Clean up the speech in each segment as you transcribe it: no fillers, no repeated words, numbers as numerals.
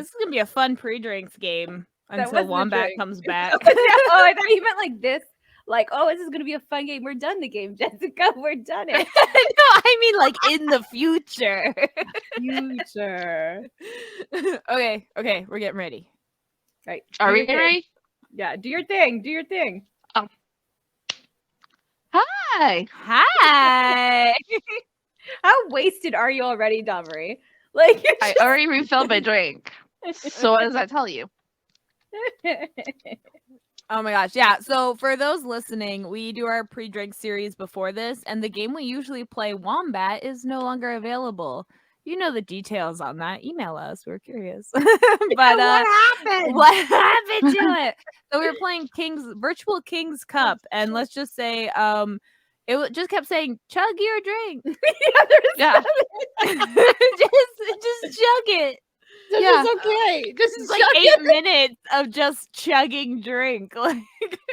This is gonna be a fun pre-drinks game That until was the Wombat drink. comes back. Oh, I thought you meant like this. Like, oh, this is gonna be a fun game. We're done the game, Jessica. We're done it. No, I mean like in the future. Future. Okay, we're getting ready. Right. Are we ready? Yeah, do your thing. Do your thing. Hi. Hi. How wasted are you already, Domery? Like, you're I already refilled my drink. So what does that tell you? Oh my gosh. Yeah. So for those listening, we do our pre-drink series before this, and the game we usually play, Wombat, is no longer available. You know the details on that. Email us. We're curious. But what happened? what happened to it? So we were playing Virtual King's Cup, and let's just say just kept saying, chug your drink. Yeah. just chug it. This Yeah. is okay. This is It's like 8 minutes of just chugging drink. Like,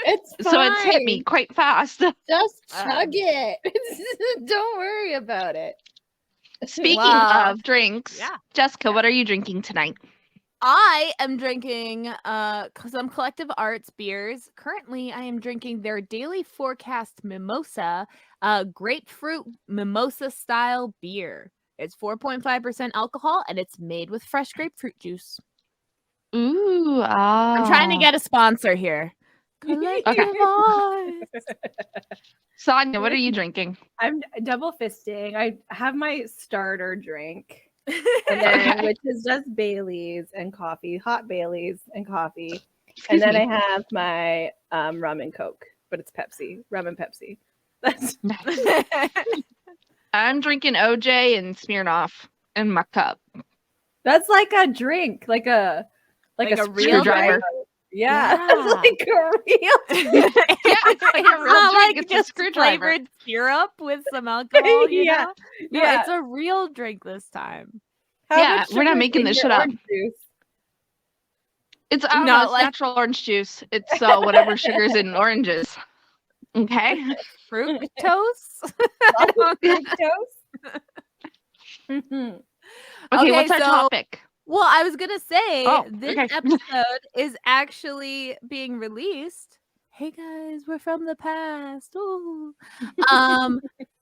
It's fine. So it's hit me quite fast. Just chug it. Don't worry about it. Speaking Wow. of drinks, Yeah. Jessica, what are you drinking tonight? I am drinking some Collective Arts beers. Currently, I am drinking their Daily Forecast Mimosa, grapefruit mimosa style beer. It's 4.5% alcohol, and it's made with fresh grapefruit juice. Ooh, I'm trying to get a sponsor here. Collective Arts. Sonia, what are you drinking? I'm double fisting. I have my starter drink, and then, which is just Baileys and coffee, hot Baileys and coffee. Excuse and then me. I have my rum and Coke, but it's Pepsi, rum and Pepsi. That's I'm drinking OJ and Smirnoff in my cup. that's like a drink, like a Like a real Screwdriver. drink. Yeah, Yeah. it's like a real. Yeah, it's like a real not drink. like It's a just screwdriver. flavored syrup with some alcohol. You Yeah. know? No, Yeah. it's a real drink this time. How Yeah, much we're not sugar is making in this your shit up. orange juice? It's I don't Not know, it's like- natural orange juice. It's whatever sugar's in oranges. Okay. Fructose. Fructose? Mhm. Okay, what's our so- topic? Well, I was gonna say Oh, this okay. episode is actually being released. Hey guys, we're from the past. Ooh.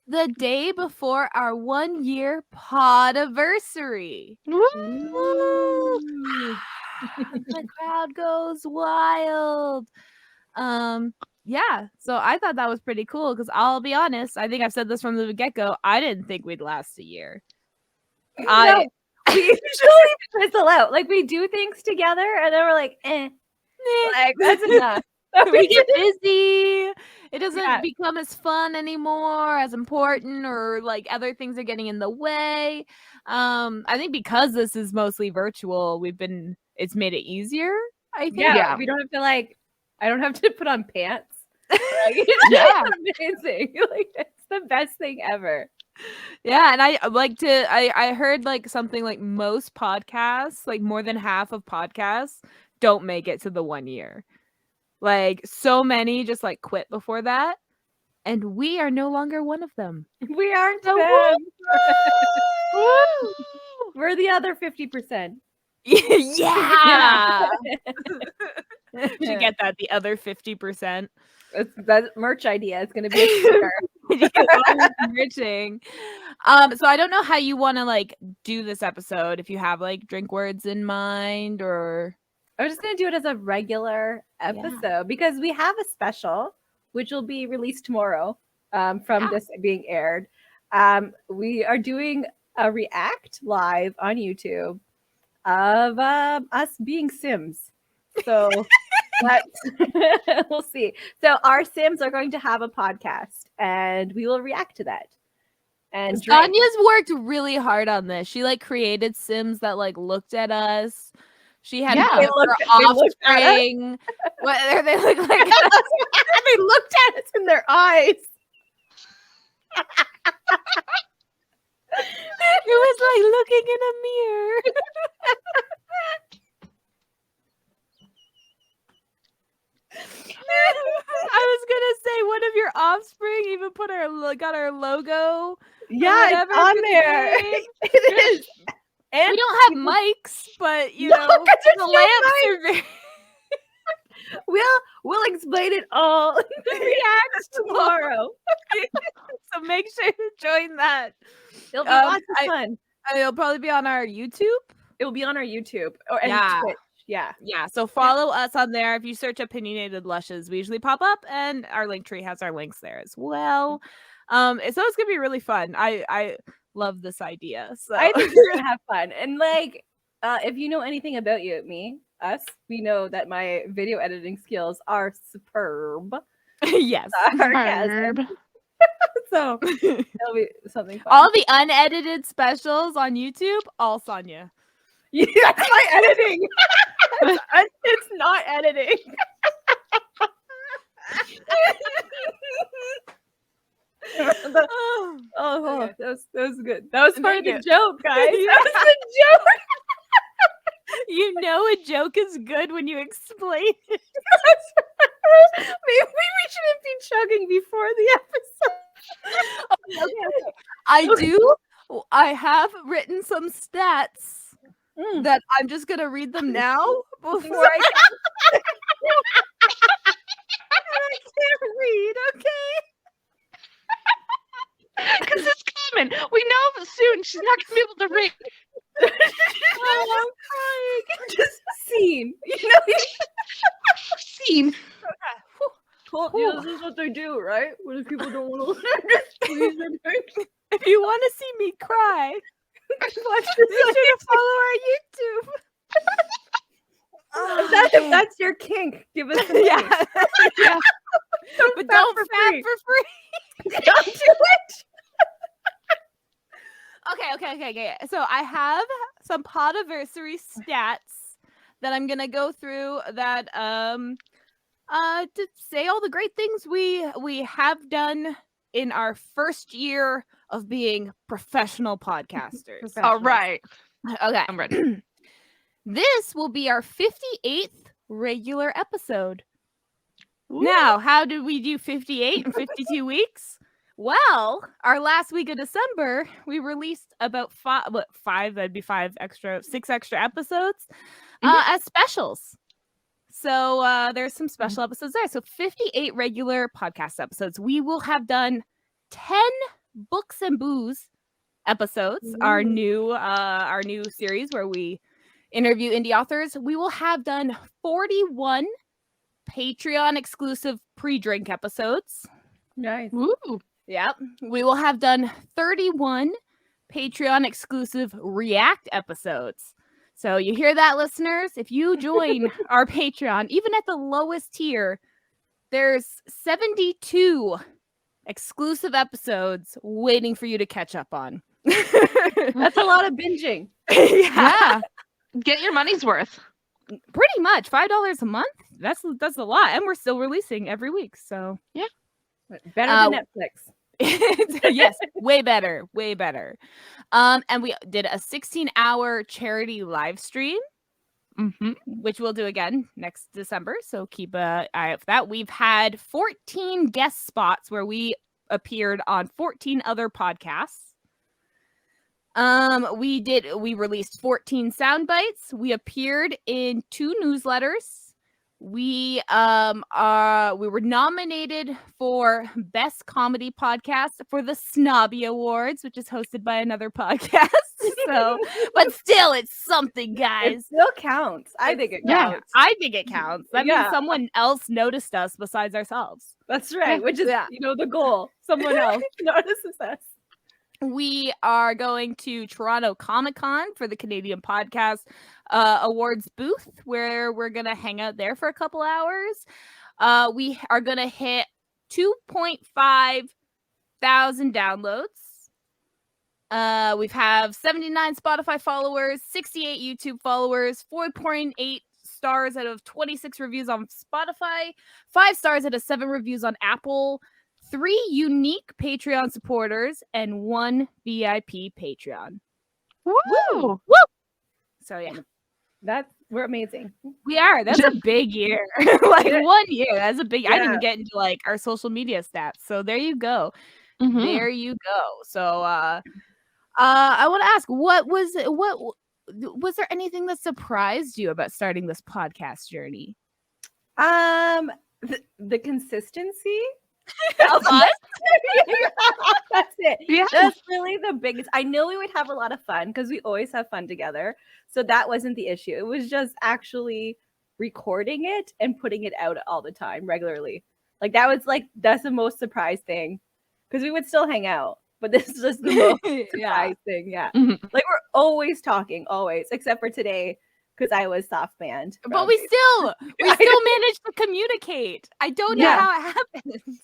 The day before our 1-year Podiversary. Woo! The crowd goes wild. Yeah, so I thought that was pretty cool because I'll be honest, I think I've said this from the get-go. I didn't think we'd last a year. No, we usually fizzle out. Like, we do things together, and then we're like, like, that's enough. We get busy. It doesn't Yeah. become as fun anymore, as important, or like other things are getting in the way. I think because this is mostly virtual, it's made it easier. I think. Yeah, we don't have to, like, I don't have to put on pants. Like, Yeah. it's amazing. Like, it's the best thing ever. Yeah, and I heard like something like most podcasts, like more than half of podcasts don't make it to the 1 year. Like so many just like quit before that. And we are no longer one of them. We aren't So them. Woo! We're the other 50%. Yeah. Should get that, the other 50%. That merch idea is going to be a sticker. Enriching. So I don't know how you want to like do this episode, if you have like drink words in mind or I was just going to do it as a regular episode because we have a special, which will be released tomorrow from this being aired. We are doing a react live on YouTube of us being Sims. So we'll see. So our Sims are going to have a podcast and we will react to that. And drink. Anya's worked really hard on this. She like created Sims that like looked at us. She had Yeah. put They her looked at us. offspring. What they look like? They looked at us in their eyes. It was like looking in a mirror. I was gonna say one of your offspring even got our logo. Yeah, whatever it's on for the there. game. It is. And We don't have mics, but you No, know, 'cause there's the no lamps are very. We'll explain it all in the react tomorrow. So make sure to join that. It'll be lots of I- fun. It'll probably be on our YouTube. It will be on our YouTube and Yeah. Twitch. Yeah. Yeah, so follow us on there. If you search opinionated lushes, we usually pop up, and our link tree has our links there as well. So it's gonna be really fun. I love this idea. So I think we're gonna have fun. And like, if you know anything about us, we know that my video editing skills are superb. yes, Sarcasm. So it'll be something fun. all the unedited specials on YouTube, all Sonia. Yeah, that's my editing. It's not editing. Okay. That was good. That was part of the Thank joke, guys. Yeah. That was the joke. You know a joke is good when you explain it. Maybe we shouldn't be chugging before the episode. Okay. I have written some stats that I'm just gonna read them now before I can't read, okay? Because it's coming. We know soon she's not gonna be able to read. Oh, I'm crying. Just scene. You know, Scene. well, you know, this is what they do, right? When people don't want to squeeze their drinks. If you want to see me cry, Watch make sure to follow our YouTube. If that's your kink, give us some Yeah. kink. Yeah. But don't for fat free. for free. Don't do it. Okay. So I have some Podiversary stats that I'm gonna go through that to say all the great things we have done in our first year of being professional podcasters. All right. Okay. I'm ready. This will be our 58th regular episode. Now, how did we do 58 in 52 weeks? Well, our last week of December, we released about six extra episodes as specials. So there's some special episodes there. So 58 regular podcast episodes. We will have done 10 Books and Booze episodes, our new series where we interview indie authors. We will have done 41 Patreon exclusive pre-drink episodes. Nice. Ooh. Yep. We will have done 31 Patreon exclusive React episodes. So you hear that, listeners? If you join our Patreon, even at the lowest tier, there's 72 exclusive episodes waiting for you to catch up on. That's a lot of binging. Yeah. Get your money's worth. Pretty much $5 a month. That's a lot, and we're still releasing every week. So Better than Netflix. yes, way better. And we did a 16-hour charity live stream, which we'll do again next December. So keep an eye out for that. We've had 14 guest spots where we appeared on 14 other podcasts. We released 14 sound bites. We appeared in 2 newsletters. We were nominated for Best Comedy Podcast for the Snobby Awards, which is hosted by another podcast. So, but still, it's something, guys. It still counts. I think it counts. Yeah, I think it counts. That means someone else noticed us besides ourselves. That's right. Which is, the goal. Someone else notices us. We are going to Toronto Comic-Con for the Canadian Podcast Awards booth, where we're going to hang out there for a couple hours. We are going to hit 2.5 thousand downloads. We have 79 Spotify followers, 68 YouTube followers, 4.8 stars out of 26 reviews on Spotify, 5 stars out of 7 reviews on Apple, 3 unique Patreon supporters, and 1 VIP Patreon. Woo! Woo! So yeah, we're amazing. we are. That's a big year. 1 year. That's a big. I didn't even get into our social media stats. So there you go. There you go. So I want to ask, what was there anything that surprised you about starting this podcast journey? The consistency. Of us? That's it. Yeah. That's really the biggest. I know we would have a lot of fun because we always have fun together. So that wasn't the issue. It was just actually recording it and putting it out all the time regularly. Like that's the most surprise thing, because we would still hang out, but this is just the most surprise thing. Yeah. Mhm. Like we're always talking, always, except for today because I was soft banned. But we still managed to communicate. I don't know Yeah. how it happens.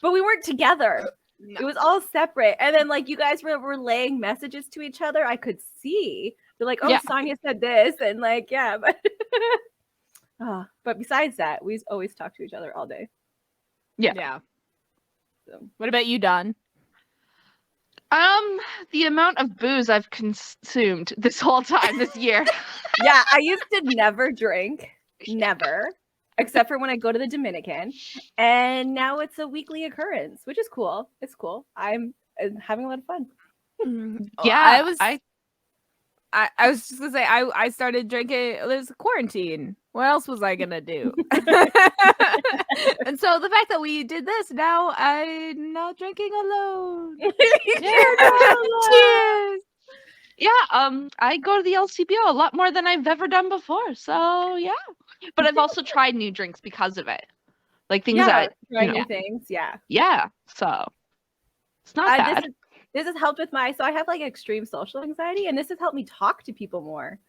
But we weren't together. No. It was all separate. And then like you guys were relaying messages to each other. I could see. They're like, oh, Yeah. Sonia said this. And like, yeah, but but besides that, we always talk to each other all day. Yeah. So. What about you, Don? The amount of booze I've consumed this whole time this year. Yeah, I used to never drink. Never. Except for when I go to the Dominican. And now it's a weekly occurrence, which is cool. It's cool. I'm having a lot of fun. Yeah, I was just gonna say I started drinking. It was quarantine. What else was I gonna do? And so the fact that we did this now, I'm not drinking alone. Cheers. Yeah, I go to the LCBO a lot more than I've ever done before. So yeah, but I've also tried new drinks because of it, like things that try new things. Yeah. Yeah, so it's not bad. This has helped with so I have like extreme social anxiety, and this has helped me talk to people more.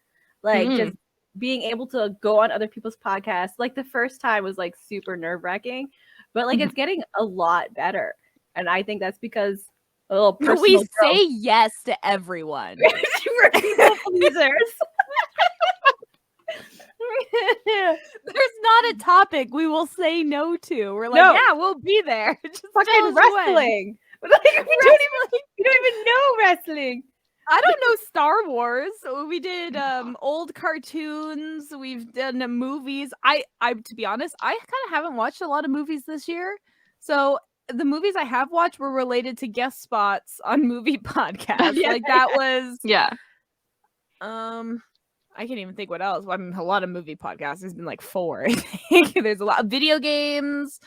Like just being able to go on other people's podcasts. Like the first time was like super nerve-wracking, but like it's getting a lot better. And I think that's because we say yes to everyone. We're people pleasers. There's not a topic we will say no to. We're like, yeah, we'll be there. Just fucking wrestling. Like, we don't even know wrestling. I don't know Star Wars. We did old cartoons. We've done movies. I to be honest, I kind of haven't watched a lot of movies this year. So the movies I have watched were related to guest spots on movie podcasts. Like that was I can't even think what else. I mean, a lot of movie podcasts. There's been like 4. I think there's a lot of video games.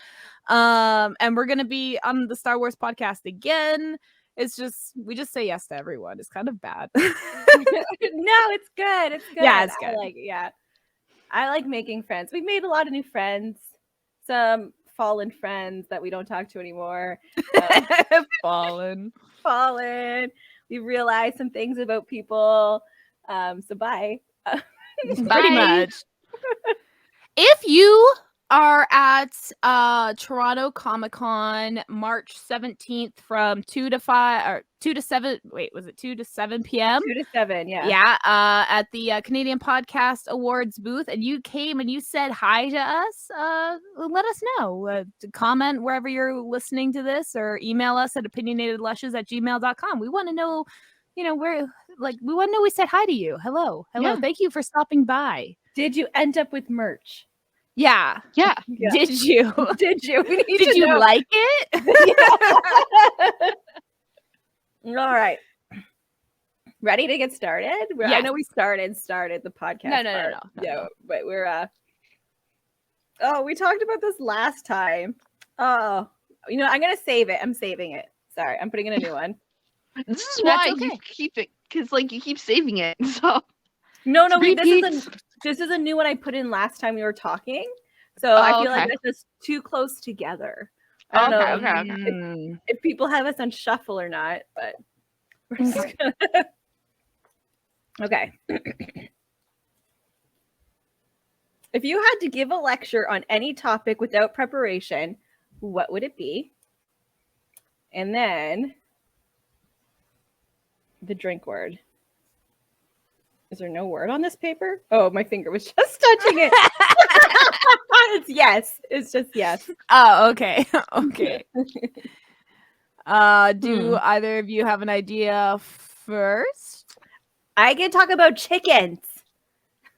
And we're gonna be on the Star Wars podcast again. It's just we just say yes to everyone. It's kind of bad. No, it's good. It's good. Yeah, it's good. I like making friends. We've made a lot of new friends. Some fallen friends that we don't talk to anymore. Fallen. We realized some things about people. So bye. Pretty much. If you are at Toronto Comic-Con March 17th from 2 to 7 p.m. 2 to 7, yeah. Yeah, at the Canadian Podcast Awards booth, and you came and you said hi to us, let us know. Comment wherever you're listening to this, or email us at opinionatedlushes@gmail.com. We want to know, where, we want to know we said hi to you. Hello. Yeah. Thank you for stopping by. Did you end up with merch? Yeah. Did you? Did you? Did you like it? All right. Ready to get started? Yes. I know we started the podcast. No. Yeah, but we're we talked about this last time. Oh, I'm gonna save it. I'm saving it. Sorry, I'm putting in a new one. This is why you keep it, because you keep saving it. So no, this is a new one I put in last time we were talking. So I feel like this is too close together. I don't know if people have us on shuffle or not, but we're just gonna... Okay. If you had to give a lecture on any topic without preparation, what would it be? And then the drink word. Is there no word on this paper? Oh, my finger was just touching it. It's yes. It's just yes. Oh, okay. Okay. Do either of you have an idea first? I can talk about chickens.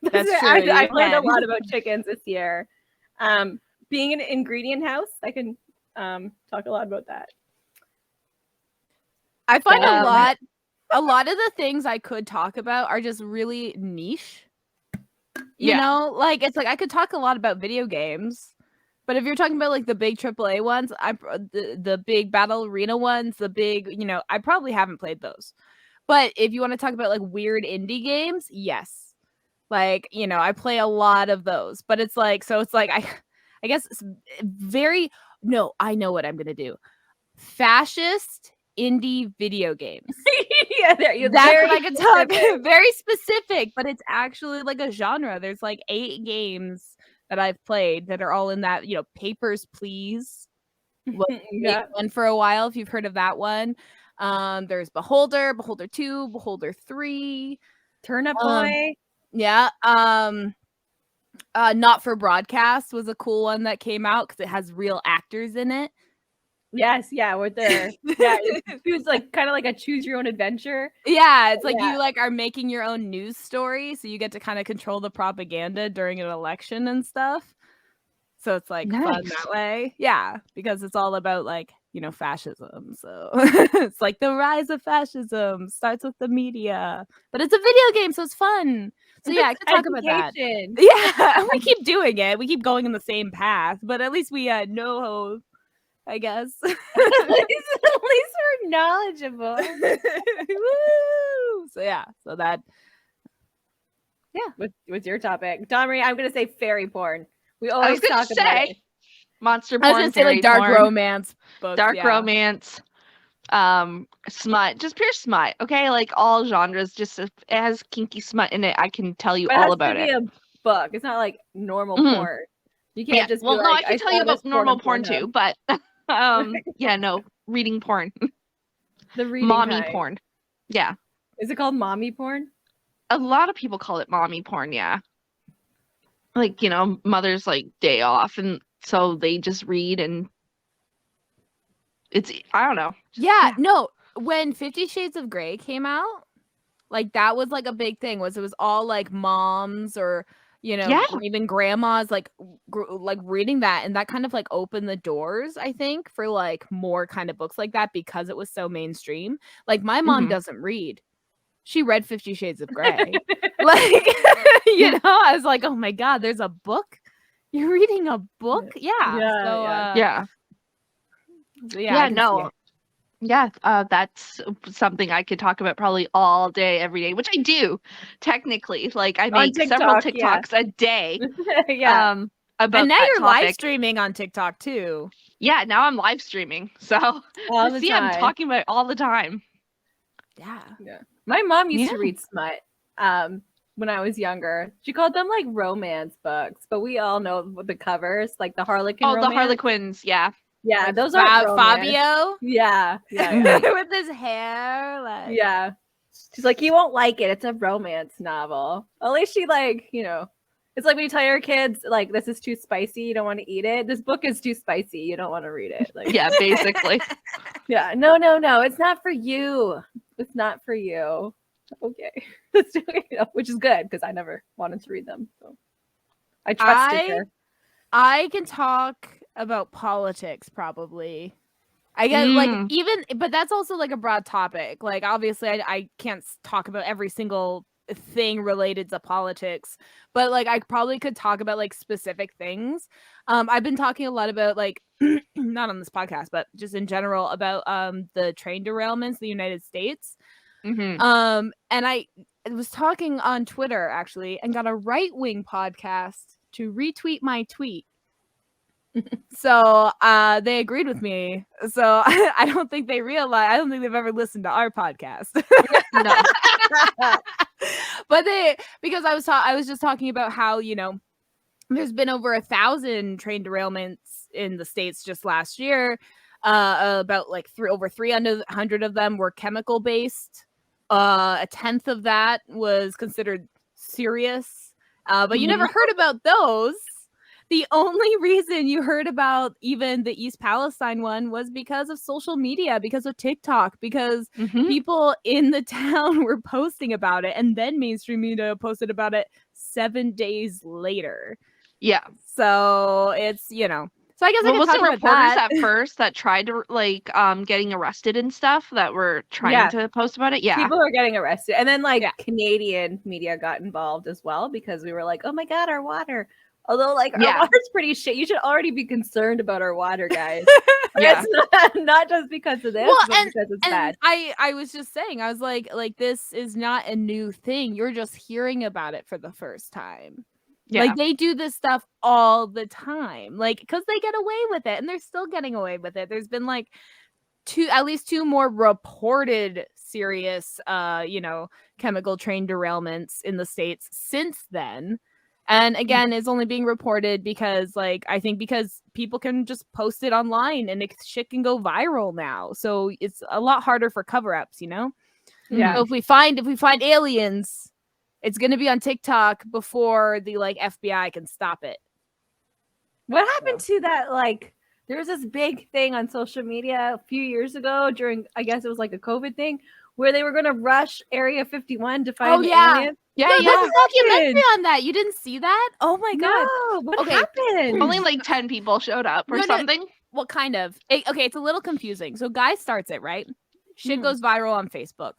That's true. I learned a lot about chickens this year. Being an ingredient house, I can talk a lot about that. I find a lot a lot of the things I could talk about are just really niche. You know, like it's like I could talk a lot about video games, but if you're talking about like the big AAA ones, the big battle arena ones, the big, I probably haven't played those. But if you want to talk about like weird indie games, yes. Like, I play a lot of those, but it's like, so it's like, I guess it's no, I know what I'm going to do. Fascist indie video games. Yeah, that's what I could talk. Very specific, but it's actually like a genre. There's like 8 games that I've played that are all in that, Papers, Please. Yeah. One for a while, if you've heard of that one. There's Beholder 2, Beholder 3. Turnip Boy. Yeah. Not for Broadcast was a cool one that came out because it has real actors in it. Yes, yeah, with the it was like kind of like a choose your own adventure. Yeah, it's like you like are making your own news story, so you get to kind of control the propaganda during an election and stuff. So it's like fun that way. Yeah, because it's all about like, fascism. So it's like the rise of fascism starts with the media, but it's a video game, so it's fun. So yeah, I could talk about that. Yeah, we keep doing it. We keep going in the same path, but at least we know, I guess. at least we're knowledgeable. Woo! So yeah, so that. Yeah. What's your topic, Domri? I'm gonna say fairy porn. We always talk about it. Monster porn. I was gonna say like dark romance books. Dark romance. Smut, just pure smut. Okay, like all genres. Just if it has kinky smut in it, I can tell you all about it. It has to be a book. It's not like normal porn. You can't just. Well, no, I can tell you about normal porn too, but no, reading porn. The reading mommy kind. porn. Yeah. Is it called mommy porn? A lot of people call it mommy porn. Yeah. Like, mother's like day off, and so they just read, and it's, I don't know. No, when 50 Shades of Grey came out, like that was like a big thing. It was all like moms or or even grandmas like reading that, and that kind of like opened the doors, I think, for like more kind of books like that because it was so mainstream. Like my mom doesn't read. She read 50 Shades of Grey. Like, I was like, oh my God, there's a book? You're reading a book? Yeah. That's something I could talk about probably all day, every day, which I do technically. Like I make several TikToks a day. About and now you're live streaming on TikTok too. Yeah, now I'm live streaming. So I'm talking about it all the time. Yeah. My mom used to read smut when I was younger. She called them like romance books, but we all know the covers, like the Harlequin. Oh, the Harlequins, yeah. Yeah, like those are Fabio. Yeah. With his hair. Like... Yeah. She's like, you won't like it. It's a romance novel. At least she it's like when you tell your kids, like, this is too spicy, you don't want to eat it. This book is too spicy, you don't want to read it. Like, yeah, basically. Yeah, no, it's not for you. It's not for you. Okay. Which is good because I never wanted to read them. So I trusted her. I can talk about politics probably. I guess but that's also like a broad topic. Like obviously I can't talk about every single thing related to politics, but like I probably could talk about like specific things. I've been talking a lot about like not on this podcast, but just in general about the train derailments in the United States. And I was talking on Twitter actually and got a right-wing podcast to retweet my tweet. So they agreed with me. So I don't think they've ever listened to our podcast. No. But because I was just talking about how, there's been over 1,000 train derailments in the States just last year. About like over 300 of them were chemical based. A tenth of that was considered serious. But you never heard about those. The only reason you heard about even the East Palestine one was because of social media, because of TikTok, because people in the town were posting about it, and then mainstream media posted about it 7 days later. Yeah. So it's, So I guess I Well, could wasn't talk about reporters that. at first that tried to like getting arrested and stuff that were trying Yeah. to post about it? Yeah. People were getting arrested. And then like Yeah. Canadian media got involved as well because we were like, oh my God, our water. Although like our Yeah. water's pretty shit. You should already be concerned about our water, guys. Yeah. It's not just because of this, Well, but because it's bad. I was just saying, I was like this is not a new thing. You're just hearing about it for the first time. Yeah. Like they do this stuff all the time, like because they get away with it, and they're still getting away with it. There's been like at least two more reported serious, chemical train derailments in the States since then. And again, it's only being reported because, like, I think because people can just post it online and shit can go viral now. So it's a lot harder for cover-ups, Yeah. So if we find aliens, it's gonna be on TikTok before the like FBI can stop it. What happened to that? Like, there was this big thing on social media a few years ago during, I guess it was like a COVID thing, where they were going to rush Area 51 to find the aliens. Yeah. There's a documentary on that. You didn't see that? Oh my god! No, what Okay. happened? Only like 10 people showed up or No. something. Well, kind of. Okay, it's a little confusing. So, guy starts it, right? Shit goes viral on Facebook.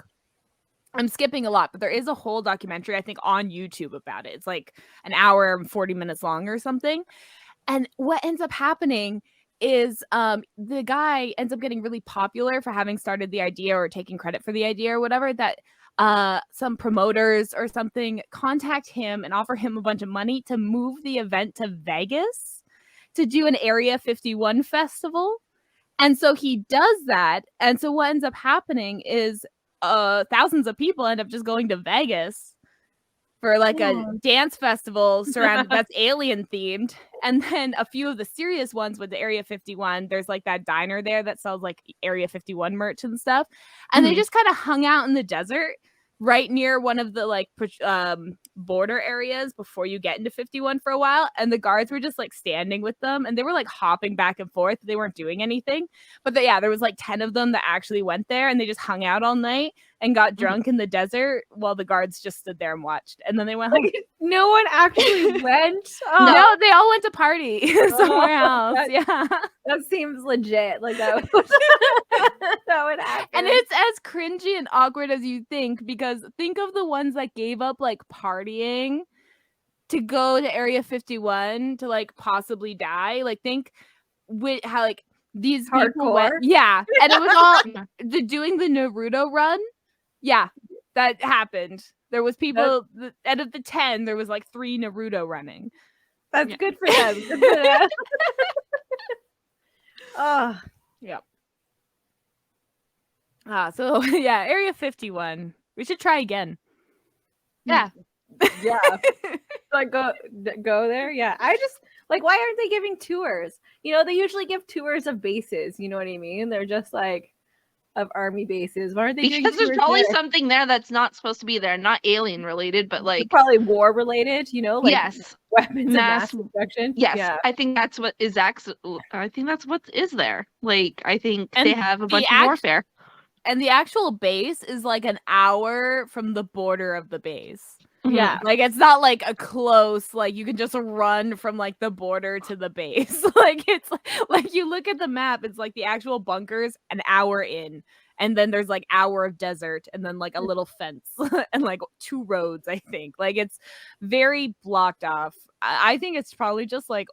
I'm skipping a lot, but there is a whole documentary, I think, on YouTube about it. It's like an hour and 40 minutes long or something. And what ends up happening is the guy ends up getting really popular for having started the idea or taking credit for the idea or whatever, that some promoters or something contact him and offer him a bunch of money to move the event to Vegas to do an Area 51 festival. And so he does that. And so what ends up happening is thousands of people end up just going to Vegas for like a dance festival surrounded that's alien themed. And then a few of the serious ones with the Area 51, there's like that diner there that sells like Area 51 merch and stuff. And they just kind of hung out in the desert right near one of the like border areas before you get into 51 for a while. And the guards were just like standing with them and they were like hopping back and forth. They weren't doing anything. But there was like 10 of them that actually went there and they just hung out all night and got drunk in the desert while the guards just stood there and watched. And then they went home. No one actually went? No, they all went to party somewhere else. That seems legit. Like that would happen. And it's as cringy and awkward as you think, because think of the ones that gave up like partying to go to Area 51 to like possibly die. Like think with how like these people went, and it was all doing the Naruto run. Yeah, that happened. There was people out of the 10, there was like 3 Naruto running. That's good for them. Good for them. Oh, yep. So yeah, Area 51. We should try again. Yeah. Like go there. Yeah. I just like, why aren't they giving tours? They usually give tours of bases. You know what I mean? They're just like of army bases. Why aren't they doing Because there's tours probably there? something there that's not supposed to be there, not alien related, but like probably war related, like yes, weapons and mass destruction. Yes, Yeah. I think that's what is I think that's what is there. Like I think And they have a bunch of warfare. And the actual base is like an hour from the border of the base. Yeah. Like it's not like a close, like you can just run from like the border to the base. Like it's like you look at the map, it's like the actual bunkers an hour in. And then there's like hour of desert and then like a little fence and like 2 roads, I think. Like it's very blocked off. I think it's probably just like,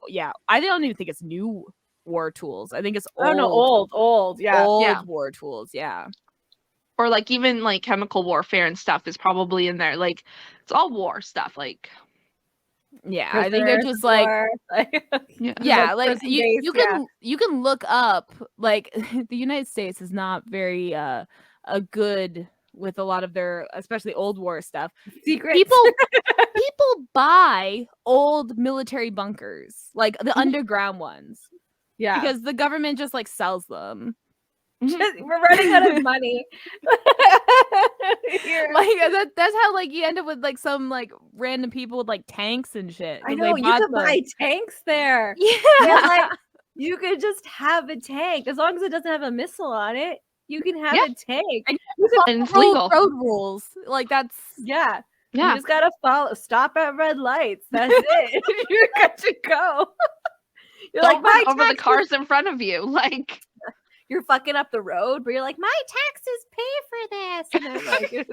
I don't even think it's new war tools. I think it's old. Old War tools, Or like even like chemical warfare and stuff is probably in there. Like it's all war stuff. Like I think they're just like like you can look up, like the United States is not very a good with a lot of their, especially old war stuff. Secrets. People buy old military bunkers, like the underground ones. Yeah. Because the government just like sells them. We're running out of money. Like that's how like you end up with like some like random people with like tanks and shit. I know, you could buy tanks there. Yeah. You could just have a tank as long as it doesn't have a missile on it. You can have a tank. And it's legal. Road rules. Like that's You just gotta stop at red lights. That's it. You're good to go. You're Don't like, run over the cars in front of you. Like, you're fucking up the road, but you're like, my taxes pay for this. And then like,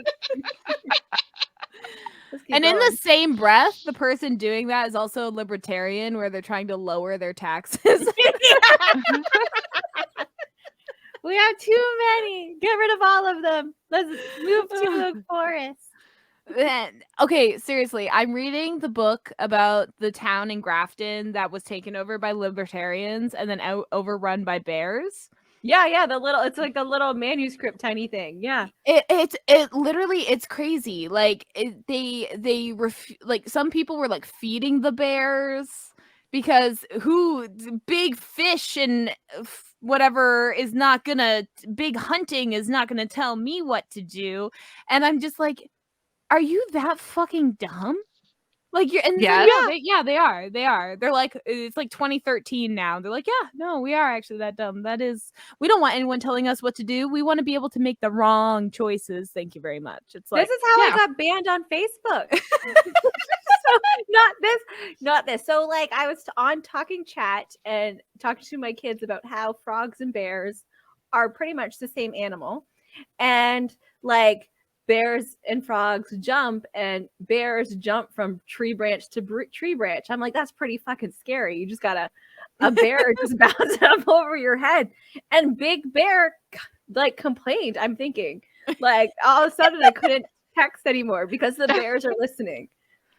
and in the same breath, the person doing that is also a libertarian, where they're trying to lower their taxes. We have too many. Get rid of all of them. Let's move to the forest. Okay, seriously, I'm reading the book about the town in Grafton that was taken over by libertarians and then overrun by bears. Yeah, it's like a little manuscript tiny thing. Yeah. It literally, it's crazy. Like like some people were like feeding the bears because big fish and whatever is not gonna, big hunting is not gonna tell me what to do. And I'm just like, are you that fucking dumb? Like you're, and Yeah. they are. They're like, it's like 2013 now. They're like, yeah, no, we are actually that dumb. We don't want anyone telling us what to do. We want to be able to make the wrong choices. Thank you very much. It's like, this is how I got banned on Facebook. So not this. So like I was on Talking Chat and talking to my kids about how frogs and bears are pretty much the same animal. And like, bears and frogs jump, and bears jump from tree branch to tree branch. I'm like, that's pretty fucking scary. You just got a bear just bounce up over your head. And Big Bear like complained. I'm thinking, like, all of a sudden I couldn't text anymore because the bears are listening.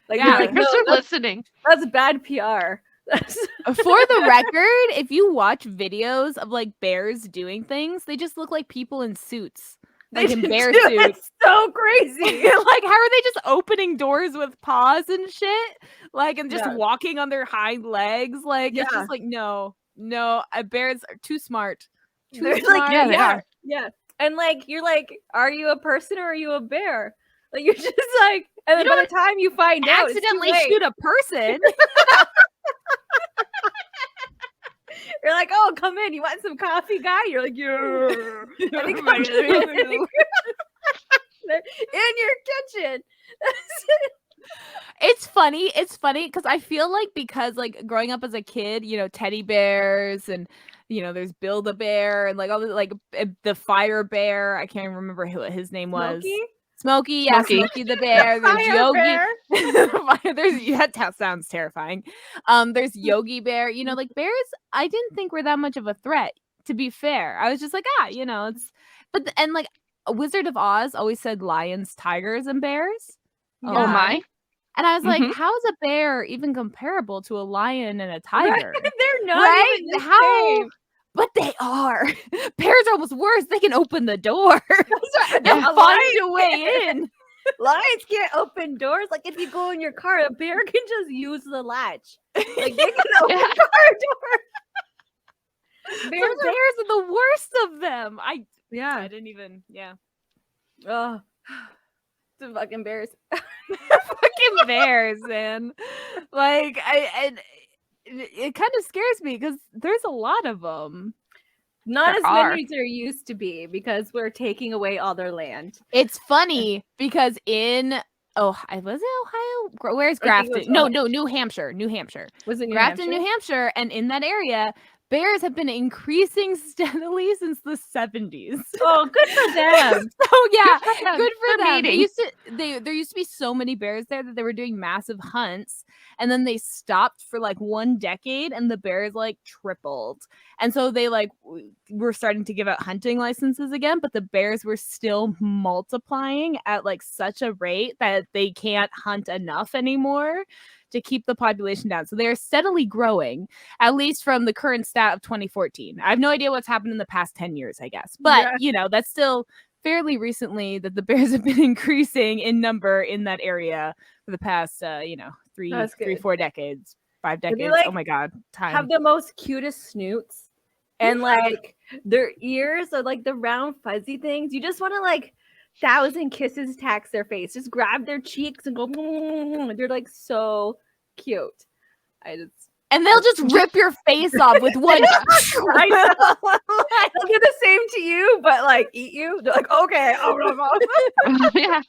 Like, yeah, like, bears are listening. That's bad PR. For the record, if you watch videos of like bears doing things, they just look like people in suits. Like in bear suits. It's so crazy. Like, how are they just opening doors with paws and shit? Like, and just walking on their hind legs? Like, it's just like, no, bears are too smart. They're smart. Like, yeah, they are. Yeah. And like, you're like, are you a person or are you a bear? Like, you're just like, and then by the time you find out, accidentally shoot a person. You're like, oh, come in. You want some coffee, guy? You're like, yeah. In your kitchen. It's funny because I feel like, because like growing up as a kid, you know, teddy bears and, you know, there's Build-A-Bear and like all the, like the fire bear. I can't remember who his name was. Smokey, Smokey the bear. There's Yogi. That sounds terrifying. There's Yogi Bear. You know, like bears, I didn't think were that much of a threat, to be fair. I was just like, you know, it's, and like Wizard of Oz always said lions, tigers, and bears. Oh my. And I was like, how is a bear even comparable to a lion and a tiger? They're not even the same. But they are. Bears are almost worse. They can open the door and find a way in. Lions can't open doors. Like, if you go in your car, a bear can just use the latch. Like, they can open car door. Bears are the worst of them. I didn't even. Oh, the fucking bears. Fucking bears, man. Like, it kind of scares me because there's a lot of them. Not as many as there used to be because we're taking away all their land. It's funny because was it Ohio? Where's Grafton? No, New Hampshire. Was it Grafton, New Hampshire? And in that area, bears have been increasing steadily since the 70s. Oh, good for them. Good for them. There used to be so many bears there that they were doing massive hunts, and then they stopped for like 1 decade, and the bears like tripled. And so they like were starting to give out hunting licenses again, but the bears were still multiplying at like such a rate that they can't hunt enough anymore to keep the population down. So they are steadily growing, at least from the current stat of 2014. I have no idea what's happened in the past 10 years, I guess. But, you know, that's still fairly recently that the bears have been increasing in number in that area for the past, 4 decades, 5 decades. Like, oh my God. Time. Have the most cutest snoots. And like their ears are like the round fuzzy things. You just want to like 1,000 kisses tax their face. Just grab their cheeks and go. They're like so cute. And they'll just rip your face off with one. I know. They'll do the same to you, but like eat you. They're like, okay. Yeah.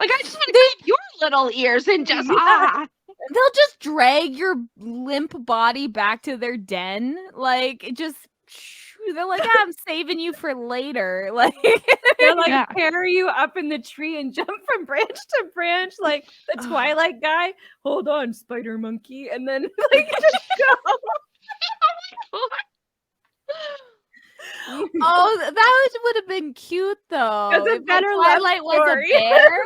Like, I just want to grab your little ears and just They'll just drag your limp body back to their den. Like, it just, they're like, I'm saving you for later. Like, they'll like carry you up in the tree and jump from branch to branch, like the Twilight guy. Hold on, spider monkey, and then like just go. Oh, that would have been cute though. That's a If better Twilight was story. a bear.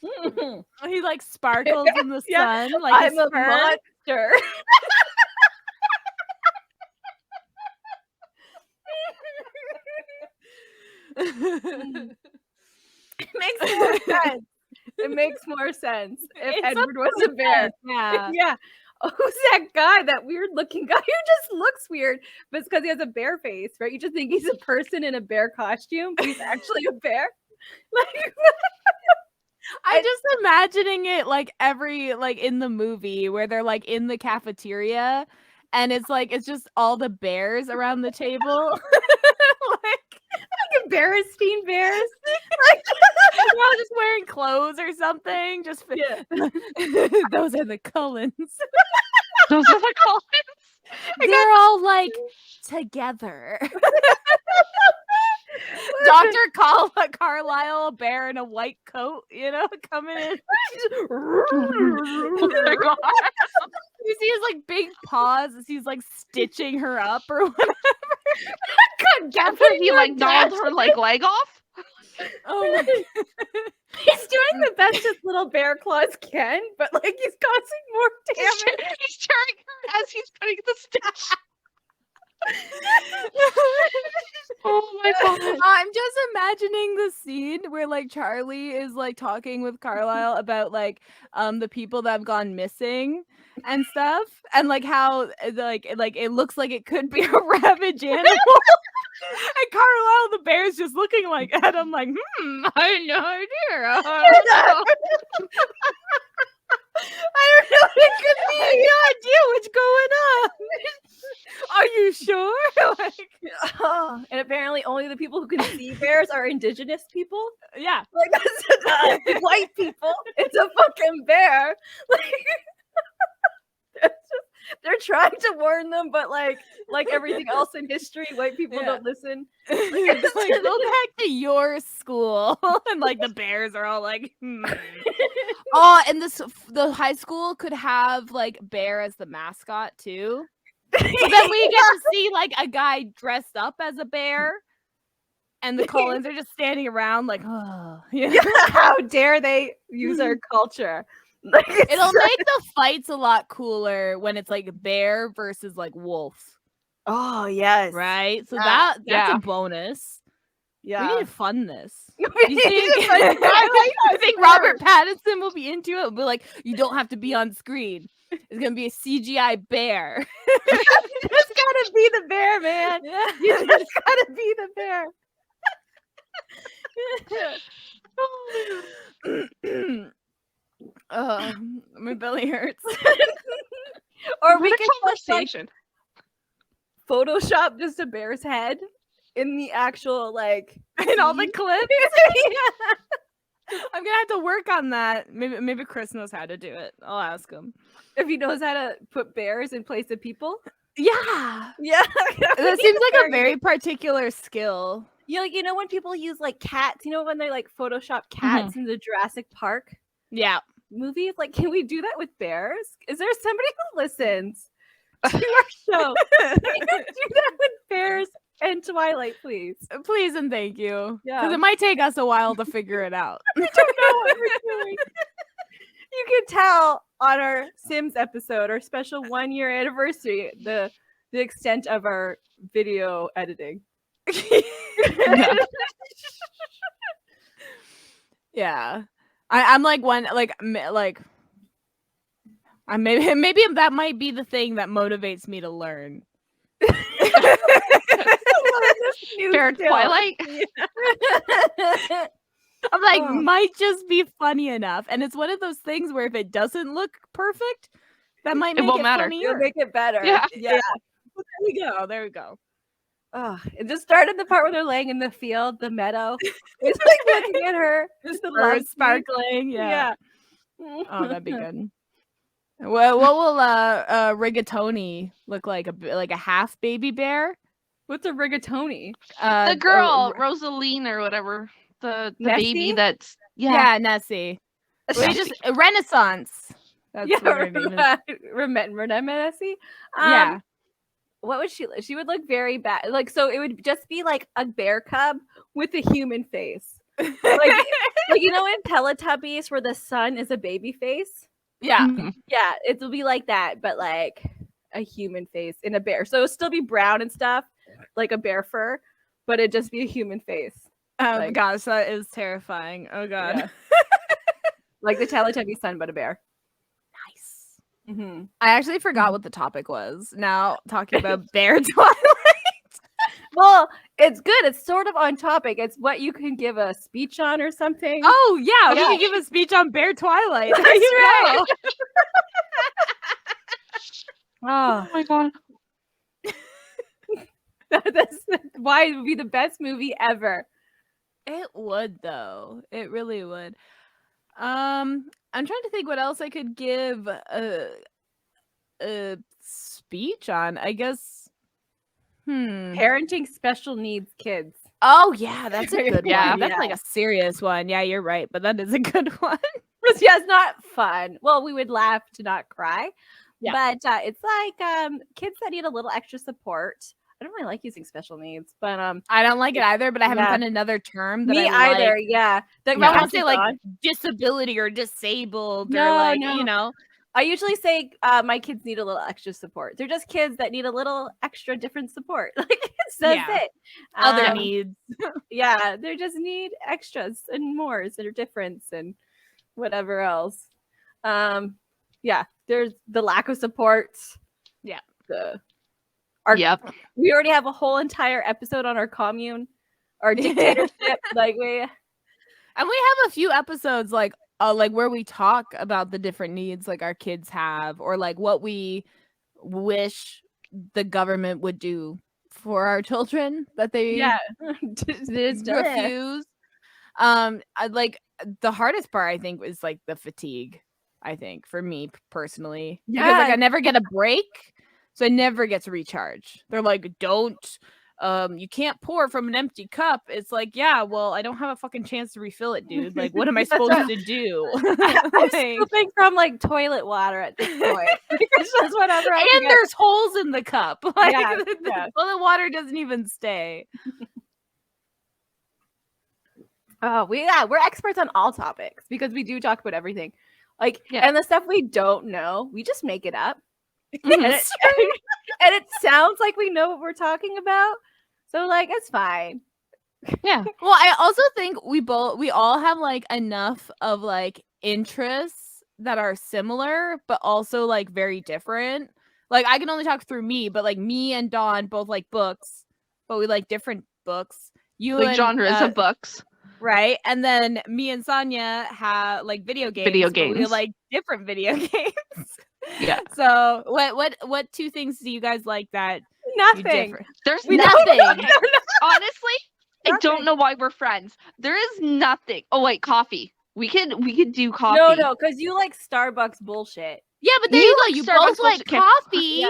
Yeah. He like sparkles in the sun. Like I'm a monster. It makes more sense. It makes more sense if Edward was a bear. Yeah. Yeah. Oh, who's that guy? That weird looking guy who just looks weird, but it's because he has a bear face, right? You just think he's a person in a bear costume, but he's actually a bear. Like, I'm just imagining it like in the movie where they're like in the cafeteria and it's just all the bears around the table. like Embarrassing bears. Like they're all just wearing clothes or something. Just those are the Cullens. Those are the Cullens. They're all like together. Dr. Carlisle, a bear in a white coat, coming in. Oh my god. You see his like big paws as he's like stitching her up or whatever. After he like gnawed her like leg off. Oh my God. He's doing the best his little bear claws can, but like he's causing more damage. He's tearing her as he's putting the stitch. Oh my god. I'm just imagining the scene where like Charlie is like talking with Carlisle about like the people that have gone missing and stuff, and like how like it looks like it could be a ravage animal. And Carlisle the bear's just looking like at him like, I have no idea. I don't know what it could be. I have no idea what's going on. Are you sure? Like, and apparently only the people who can see bears are indigenous people. Yeah. Like that's not white people. It's a fucking bear. Like they're trying to warn them, but like everything else in history, white people don't listen. It's like, go back to your school. And like the bears are all like, Oh, and the high school could have like bear as the mascot too. So then we get to see like a guy dressed up as a bear. And the Cullens are just standing around like, oh, how dare they use our culture? Like, it'll make the fights a lot cooler when it's like bear versus like wolf. Oh yes, right. So that's a bonus. Yeah, we need to fund this. You think Robert Pattinson will be into it? It'll be like, you don't have to be on screen. It's gonna be a CGI bear. You just gotta be the bear, man. Yeah. You just gotta be the bear. My belly hurts. Or we we can can conversation. Photoshop just a bear's head in the actual in all the clips. I'm gonna have to work on that. Maybe Chris knows how to do it. I'll ask him if he knows how to put bears in place of people. Yeah. That seems like a very particular skill. Yeah, you know when people use like cats, when they like Photoshop cats in the Jurassic Park movies, like can we do that with bears? Is there somebody who listens to our show? Can you do that with bears and Twilight, please? Please and thank you. Yeah, because it might take us a while to figure it out. We don't know what we're doing. You can tell on our Sims episode, our special 1-year anniversary, the extent of our video editing. Yeah. I'm like maybe that might be the thing that motivates me to learn. Twilight. I'm like, might just be funny enough. And it's one of those things where if it doesn't look perfect, that might make it won't matter. funnier. It'll make it better. Yeah. There we go. Oh, it just started the part where they're laying in the field, the meadow. It's like looking at her, just the light sparkling. Yeah. Oh, that'd be good. Well, what will rigatoni look like? Like a half baby bear? What's a rigatoni? The girl, Rosaline or whatever. The baby Nessie? that's yeah, Nessie. We just Renaissance. That's what her name is. Nessie? Yeah. What would she would look very bad. Like, so it would just be like a bear cub with a human face. Like you know in Teletubbies where the sun is a baby face? Yeah. Yeah, it will be like that, but like a human face in a bear. So it'll still be brown and stuff, like a bear fur, but it'd just be a human face. Oh gosh, that is terrifying. Oh god. Yeah. Like the Teletubby sun, but a bear. Nice. Mm-hmm. I actually forgot what the topic was. Now talking about bear Twilight. Well, it's good. It's sort of on topic. It's what you can give a speech on or something. Oh yeah, we can give a speech on Bear Twilight. That's right. Oh my god. That's why it would be the best movie ever. It would though. It really would. I'm trying to think what else I could give a speech on. I guess. Parenting special needs kids. Oh yeah, that's a good Yeah. one. That's like a serious one. Yeah, you're right, but that is a good one. Yeah, it's not fun. Well, we would laugh to not cry. Yeah. But it's like kids that need a little extra support. I don't really like using special needs, but I don't like it either, but I haven't found another term that me I either. like. Yeah, I don't say like disability or disabled or like you know. I usually say my kids need a little extra support. They're just kids that need a little extra different support. Like that's it. Other needs. Yeah, they just need extras and mores that are different and whatever else. Yeah, there's the lack of support. Yeah. Yep. We already have a whole entire episode on our commune, our dictatorship. And we have a few episodes like where we talk about the different needs like our kids have, or like what we wish the government would do for our children that they refuse. Like the hardest part I think is like the fatigue. I think for me personally, because like I never get a break, so I never get to recharge. They're like, don't. You can't pour from an empty cup. It's like, yeah, well, I don't have a fucking chance to refill it, dude. Like, what am I supposed to do? I'm scooping from like toilet water at this point. It's just whatever. And there's holes in the cup. Like, well, the water doesn't even stay. Oh, we're experts on all topics because we do talk about everything. Like, and the stuff we don't know, we just make it up. And it sounds like we know what we're talking about. So like it's fine. Yeah. Well, I also think we all have like enough of like interests that are similar but also like very different. Like I can only talk through me, but like me and Dawn both like books, but we like different books. You like and, genres of books. Right. And then me and Sonia have like video games. We like different video games. Yeah. So what two things do you guys like that? Nothing. There's nothing. Honestly, I don't know why we're friends. There is nothing. Oh wait, coffee. We could do coffee. No, because you like Starbucks bullshit. Yeah, but there you go. You both like coffee,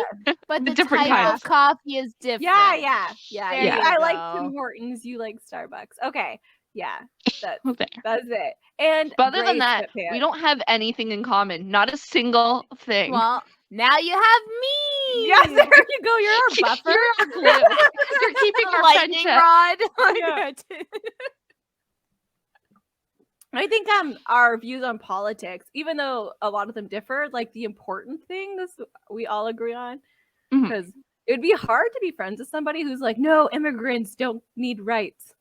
but the different type kinds of coffee is different. Yeah. I go. like Tim Hortons. You like Starbucks. Okay. Yeah. That's it. And but other than that, we don't have anything in common. Not a single thing. Well, now you have me. Yes, there you go. You're our buffer. You're our glue. You're keeping our lightning rod. Yeah. I think our views on politics, even though a lot of them differ, like the important things we all agree on, because it would be hard to be friends with somebody who's like, no, immigrants don't need rights.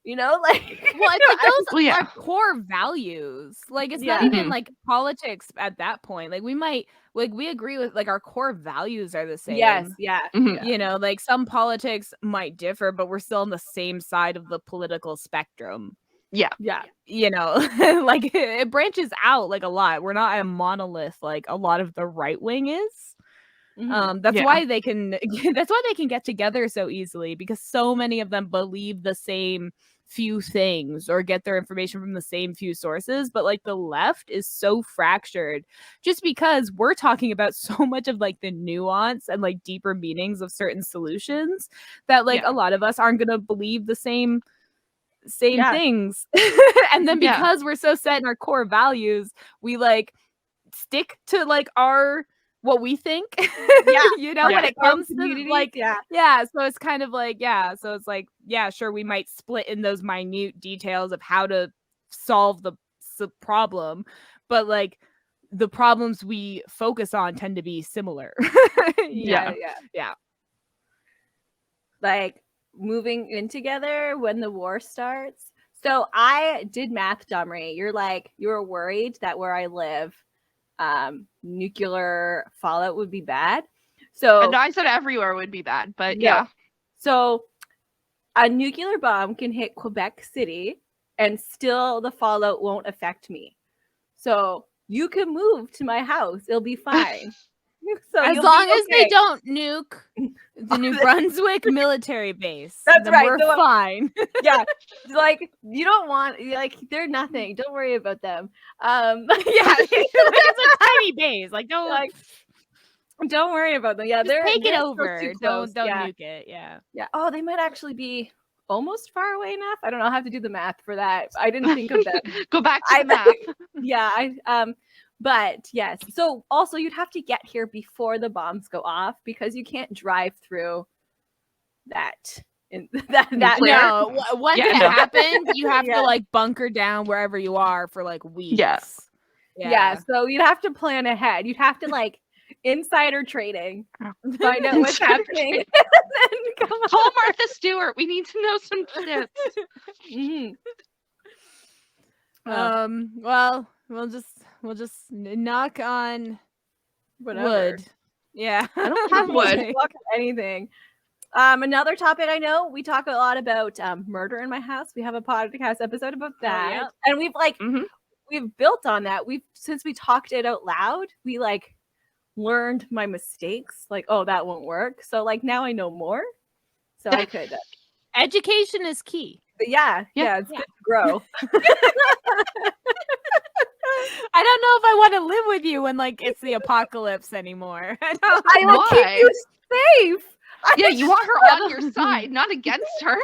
You know, like, well, I think those are core values. Like, it's not even like politics at that point. Like, we might, like, we agree with like our core values are the same. Yes, yeah. You know, like some politics might differ, but we're still on the same side of the political spectrum. Yeah. You know, like it branches out like a lot. We're not a monolith like a lot of the right wing is. That's why they can that's why they can get together so easily, because so many of them believe the same few things or get their information from the same few sources. But like the left is so fractured just because we're talking about so much of like the nuance and like deeper meanings of certain solutions that like a lot of us aren't gonna believe the same things. And then because we're so set in our core values, we like stick to like our what we think. You know, when it comes to like so it's kind of like so it's like sure, we might split in those minute details of how to solve the problem, but like the problems we focus on tend to be similar. Yeah. Like moving in together when the war starts. So I did math, Domri. You were worried that where I live, nuclear fallout would be bad. So no, I said everywhere would be bad, but So a nuclear bomb can hit Quebec City and still the fallout won't affect me. So you can move to my house. It'll be fine. So as long as they don't nuke the New Brunswick military base. That's right. We're fine. Like you don't want they're nothing. Don't worry about them. It's a tiny base. Like don't worry about them. Just take it over. Don't nuke it. Yeah. Oh, they might actually be almost far away enough. I don't know. I'll have to do the math for that. I didn't think of that. Go back to the math. But yes. So also you'd have to get here before the bombs go off because you can't drive through that. No, what happens? You have to like bunker down wherever you are for like weeks. Yeah. So you'd have to plan ahead. You'd have to like insider trading, find out what's happening. Call Martha Stewart. We need to know some tips. Well, we'll just knock on wood. Yeah, I don't have wood. Knock on anything. Another topic I know, we talk a lot about murder in my house. We have a podcast episode about that, and we've we've built on that. Since we talked it out loud, we like learned my mistakes. Like, oh, that won't work. So like now I know more. So I could. Education is key. Yeah, it's good to grow. I don't know if I want to live with you when like it's the apocalypse anymore. I will keep you safe. You want her on your side, not against her.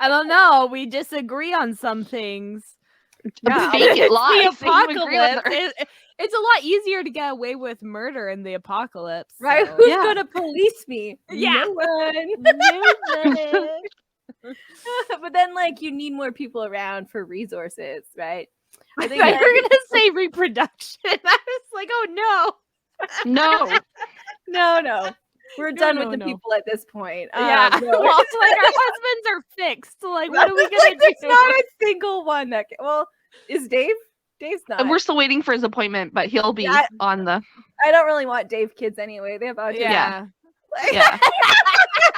I don't know. We disagree on some things. Fake it lies. The apocalypse. It's a lot easier to get away with murder in the apocalypse. Right? So. Who's gonna police me? Yeah. No one. But then like you need more people around for resources, right? I think you're gonna say reproduction. I was like, oh no. No. We're done with the people at this point. Well, it's like our husbands are fixed. So like, what are we gonna do? There's not a single one that is Dave? Dave's not. We're still waiting for his appointment, but he'll be on the. I don't really want Dave kids anyway. They have autism. Yeah.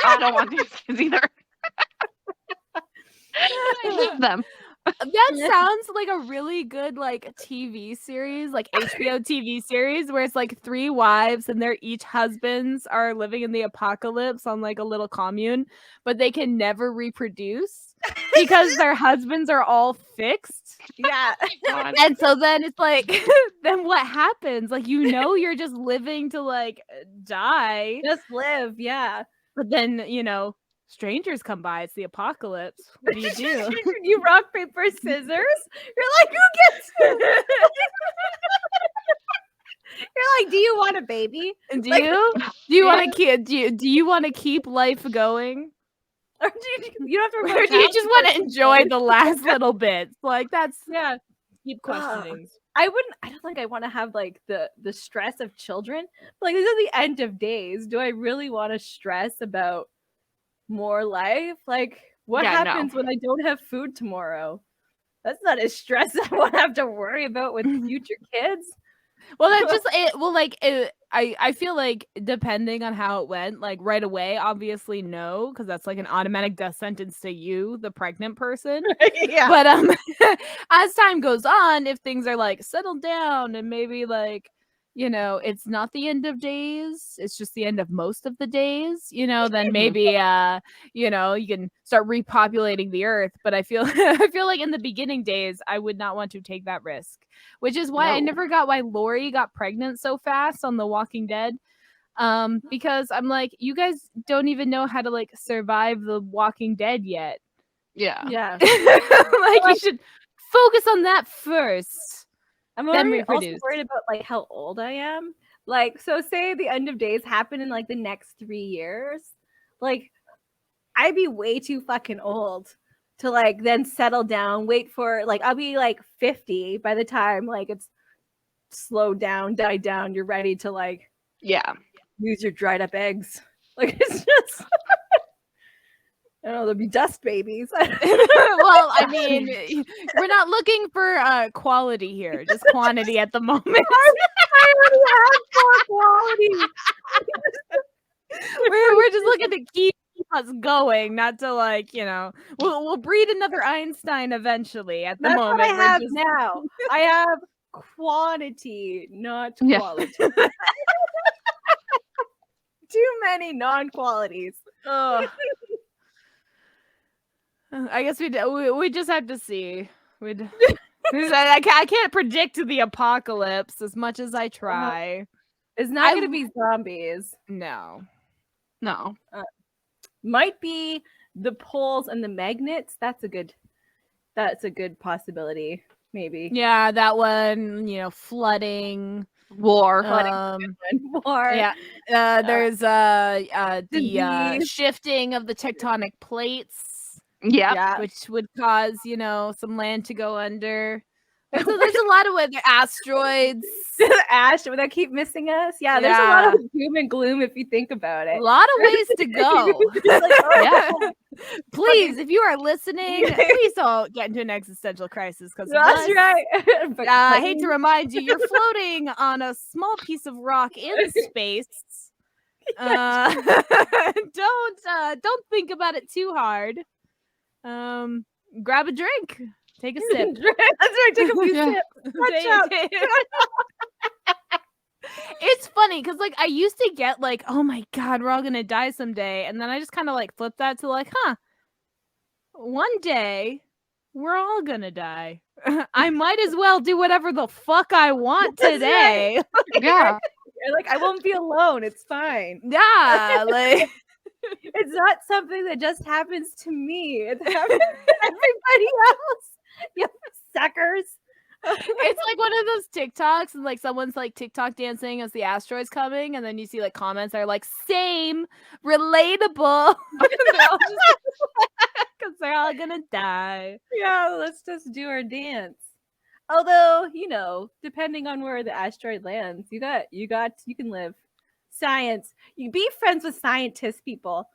I don't want these kids either. I love them. That sounds like a really good like TV series, like HBO TV series, where it's like 3 wives and their each husbands are living in the apocalypse on like a little commune, but they can never reproduce because their husbands are all fixed. Yeah. And so then it's like, then what happens? Like, you're just living to like die. Just live, yeah. But then, strangers come by. It's the apocalypse. What do? You rock, paper, scissors. You're like, who gets it? You're like, do you want a baby? Do you want a kid? Do you want to keep life going? Or you don't have to. Or do you just want to enjoy the last little bits? Like that's Keep questioning. I don't think I want to have like the stress of children. Like this is the end of days. Do I really want to stress about more life? Like what happens when I don't have food tomorrow? That's not a stress I want to have to worry about with future kids. Well, that's just it. Well, like I feel like depending on how it went, like right away, obviously no, because that's like an automatic death sentence to you, the pregnant person. But as time goes on, if things are like settled down and maybe like it's not the end of days, it's just the end of most of the days, then maybe you can start repopulating the earth. But I feel I feel like in the beginning days I would not want to take that risk, which is why I never got why Lori got pregnant so fast on The Walking Dead. Because I'm like, you guys don't even know how to like survive The Walking Dead yet. Yeah. You should focus on that first. I'm also worried about like how old I am. Like, so say the end of days happen in like the next 3 years. Like, I'd be way too fucking old to like then settle down, wait for like I'll be like 50 by the time like it's slowed down, died down, you're ready to like use your dried up eggs. Like it's just I don't know, there'll be dust babies. Well, I mean, we're not looking for quality here, just quantity at the moment. I already have more quality. We're just looking to keep us going, not to like, we'll breed another Einstein eventually. At the That's moment, what I have now. I have quantity, not quality. Too many non-qualities. I guess we just have to see. I can't predict the apocalypse as much as I try. It's not going to be zombies. No. Might be the poles and the magnets. That's a good possibility. Maybe. Yeah, that one. Flooding. War. War. Yeah. There's the shifting of the tectonic plates. Yeah. Which would cause, some land to go under. So there's a lot of weather. Asteroids. Asteroids that keep missing us. Yeah, there's a lot of doom and gloom if you think about it. A lot of ways to go. Please, if you are listening, please don't get into an existential crisis because that's right. I hate to remind you, you're floating on a small piece of rock in space. Don't think about it too hard. Grab a drink. Take a sip. That's right. Take a few sips. It's funny because like I used to get like, oh my god, we're all gonna die someday, and then I just kind of like flip that to like, one day we're all gonna die. I might as well do whatever the fuck I want today. Right. Yeah. Like I won't be alone. It's fine. Yeah, like it's not something that just happens to me. It happens to everybody else. You suckers. It's like one of those TikToks and like someone's like TikTok dancing as the asteroid's coming, and then you see like comments that are like same, relatable. Because they're all gonna die. Yeah, let's just do our dance. Although, depending on where the asteroid lands, you can live. Science. You be friends with scientists, people.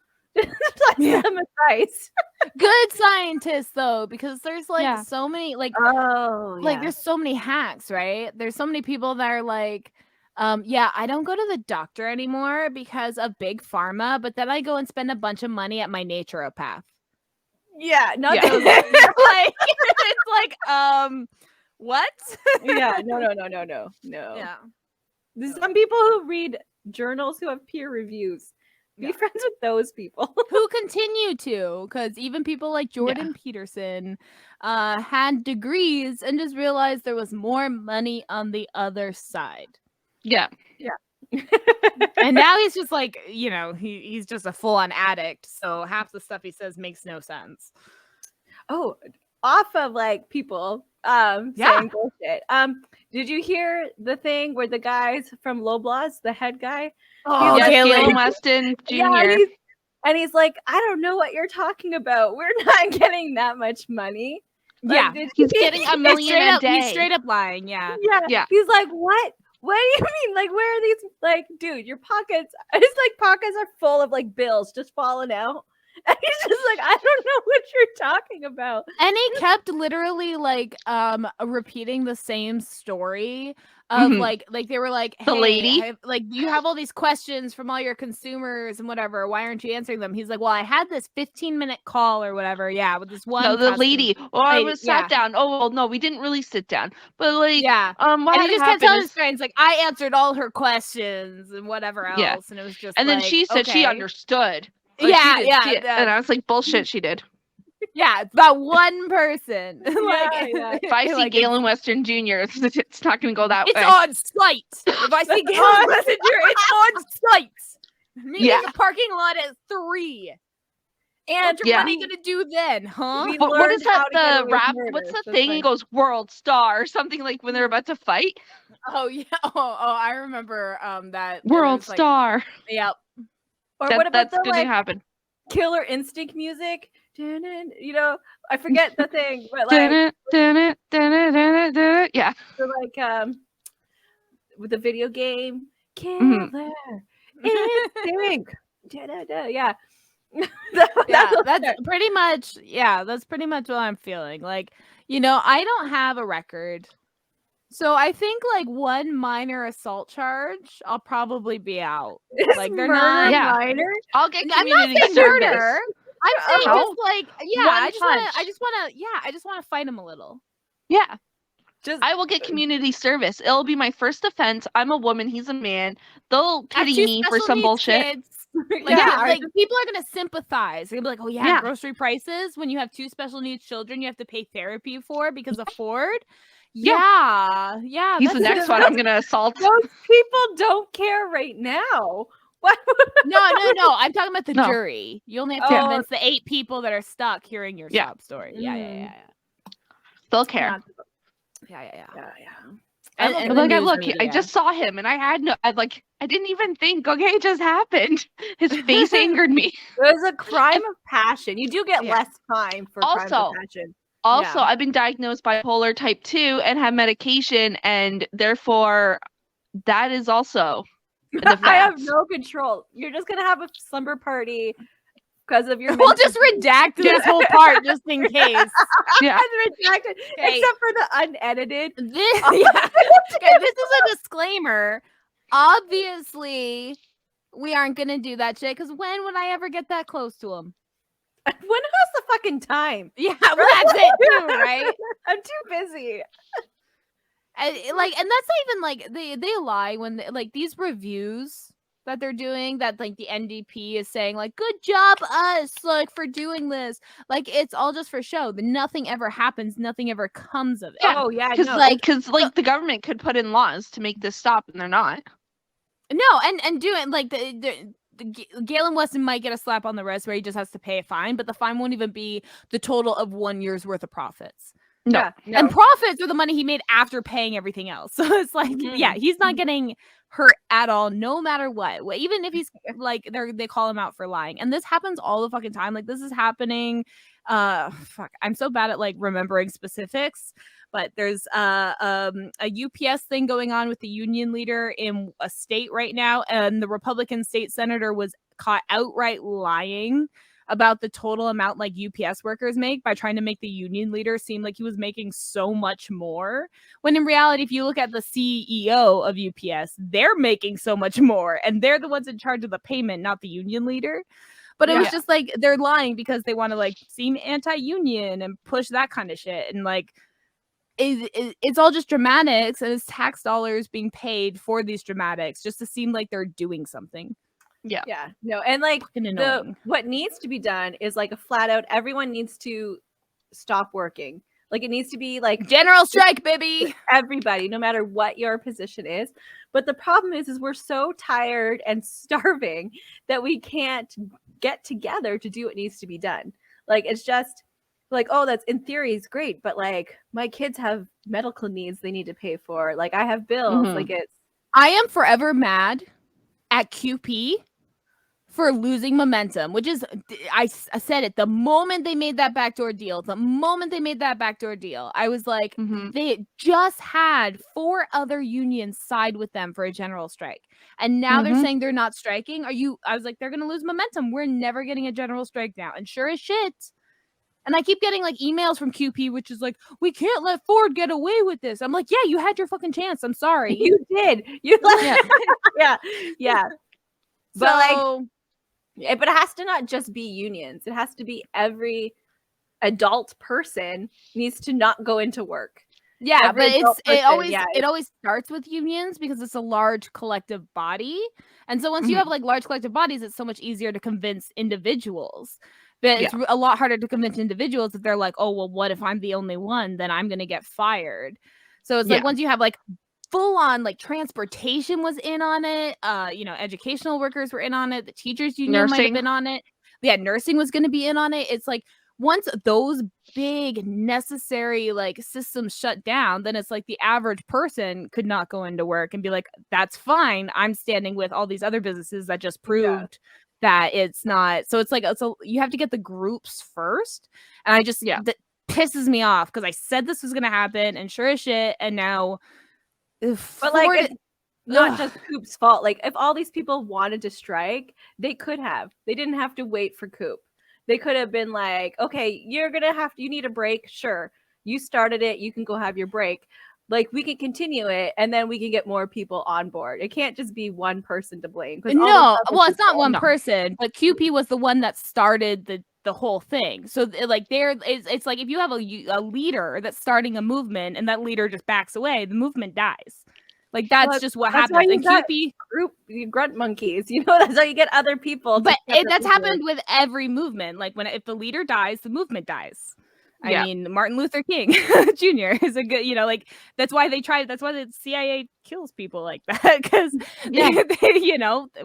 Some advice. Good scientists though, because there's like so many like there's so many hacks, right? There's so many people that are like I don't go to the doctor anymore because of big pharma, but then I go and spend a bunch of money at my naturopath. Yeah, not those like it's like what? Yeah, no. Yeah. There's some people who read journals who have peer reviews. Be friends with those people who continue to, because even people like Jordan Peterson had degrees and just realized there was more money on the other side. Yeah. And now he's just like, he's just a full-on addict. So half the stuff he says makes no sense. Oh, off of like people saying bullshit. Did you hear the thing where the guys from Loblaws, the head guy? Galen Weston Jr. Yeah, and he's like, I don't know what you're talking about. We're not getting that much money. Like, he's getting $1 million a day. He's straight up lying. Yeah. He's like, what? What do you mean? Like, where are these? Like, dude, your pockets. It's like pockets are full of like bills just falling out. And he's just like, I don't know what you're talking about. And he kept literally like repeating the same story of like they were like, The hey, lady? like you have all these questions from all your consumers and whatever. Why aren't you answering them? He's like, well, I had this 15-minute call or whatever. Yeah, with this one. No, the lady. Oh, I lady, was sat down. Oh, well, no, we didn't really sit down. But like, yeah. what And he had just kept happened telling his is, friends like, I answered all her questions and whatever Yeah. else, and it was just. and then like, she said she okay. understood. Like, Yeah, she did yeah, see it. yeah. And I was like, bullshit, she did. Yeah, it's about one person. If I see Galen Weston Jr., it's not going to go that it's way. on site. If I see Galen Weston Jr., it's on site. Maybe the parking lot at 3. And what's your money gonna do then, huh? What is that? The rap? What's the thing? He goes world star or something like when they're about to fight. Oh yeah. Oh, I remember that world star. Yep. Or what about that's gonna happen? Killer Instinct music? You know, I forget the thing, but yeah. So like with the video game, Killer Instinct. Yeah. That's pretty much what I'm feeling. Like, you know, I don't have a record. So I think like one minor assault charge, I'll probably be out. Like they're not minor. I'll get I'm community not saying service. murder. I'm saying just like I just want to fight him a little. Yeah. I will get community service. It'll be my first offense. I'm a woman. He's a man. They'll pity me for some bullshit. Kids. Like people are gonna sympathize. They're gonna be like, "Oh yeah, grocery prices. When you have 2 special needs children, you have to pay therapy for because of Ford." Yeah. He's the next one I'm gonna assault. Those people don't care right now. What? No. I'm talking about the jury. You only have to convince the 8 people that are stuck hearing your sob story. Yeah. They'll care. Yeah. And look, I just saw him, and I didn't even think. Okay, it just happened. His face angered me. It was a crime of passion. You do get less time for crimes of passion. Also, I've been diagnosed bipolar type 2 and have medication, and therefore, that is also. I have no control. You're just gonna have a slumber party because of your. We'll just redact this whole part just in case. Yeah, redacted, except for the unedited. This is a disclaimer. Obviously, we aren't gonna do that shit because when would I ever get that close to him? When has the fucking time? Yeah, well, that's it too, right? I'm too busy. And that's not even like they lie when like these reviews that they're doing that like the NDP is saying like good job us like for doing this, like it's all just for show. Nothing ever happens, nothing ever comes of it. Oh yeah, because the government could put in laws to make this stop and they're not. No, and doing like the Galen Weston might get a slap on the wrist where he just has to pay a fine, but the fine won't even be the total of 1 year's worth of profits. No. And profits are the money he made after paying everything else. So it's like, he's not getting hurt at all, no matter what. Even if he's like, they call him out for lying. And this happens all the fucking time. Like this is happening. I'm so bad at like remembering specifics. But there's a UPS thing going on with the union leader in a state right now. And the Republican state senator was caught outright lying about the total amount like UPS workers make by trying to make the union leader seem like he was making so much more. When in reality, if you look at the CEO of UPS, they're making so much more. And they're the ones in charge of the payment, not the union leader. But it was just like they're lying because they want to like seem anti-union and push that kind of shit. And like, it's all just dramatics, and it's tax dollars being paid for these dramatics just to seem like they're doing something. Yeah. No, and like what needs to be done is like a flat out, everyone needs to stop working. Like it needs to be like general strike, baby. Everybody, no matter what your position is. But the problem is we're so tired and starving that we can't get together to do what needs to be done. Like it's just like, oh, that's in theory is great, but like my kids have medical needs they need to pay for. Like I have bills. Like I am forever mad at QP for losing momentum, which is, I said it, the moment they made that backdoor deal, I was like, they just had 4 other unions side with them for a general strike. And now they're saying they're not striking. I was like, they're going to lose momentum. We're never getting a general strike now. And sure as shit. And I keep getting like emails from QP, which is like, we can't let Ford get away with this. I'm like, yeah, you had your fucking chance. I'm sorry. You did. You yeah. But but it has to not just be unions. It has to be every adult person needs to not go into work. Yeah, but it always starts with unions because it's a large collective body. And so once you have like large collective bodies, it's so much easier to convince individuals. But it's a lot harder to convince individuals if they're like, oh, well, what if I'm the only one? Then I'm going to get fired. So it's like once you have like full on like transportation was in on it, educational workers were in on it, the teachers union might have been on it. Yeah, nursing was going to be in on it. It's like once those big necessary like systems shut down, then it's like the average person could not go into work and be like, that's fine. I'm standing with all these other businesses that just proved that it's not. So it's like, you have to get the groups first. And I just, that pisses me off because I said this was going to happen and sure as shit. And now, but like, it's not just Coop's fault. Like if all these people wanted to strike, they could have. They didn't have to wait for Coop. They could have been like, okay, you need a break. Sure. You started it. You can go have your break. Like we can continue it and then we can get more people on board. It can't just be one person to blame. No, well, it's not one person, but QP was the one that started the whole thing. So like it's like if you have a leader that's starting a movement and that leader just backs away, the movement dies. Like that's just what happens. And QP group grunt monkeys, that's how you get other people. But that's happened with every movement. Like if the leader dies, the movement dies. I mean, Martin Luther King Jr. is a good, that's why the CIA kills people like that. Because,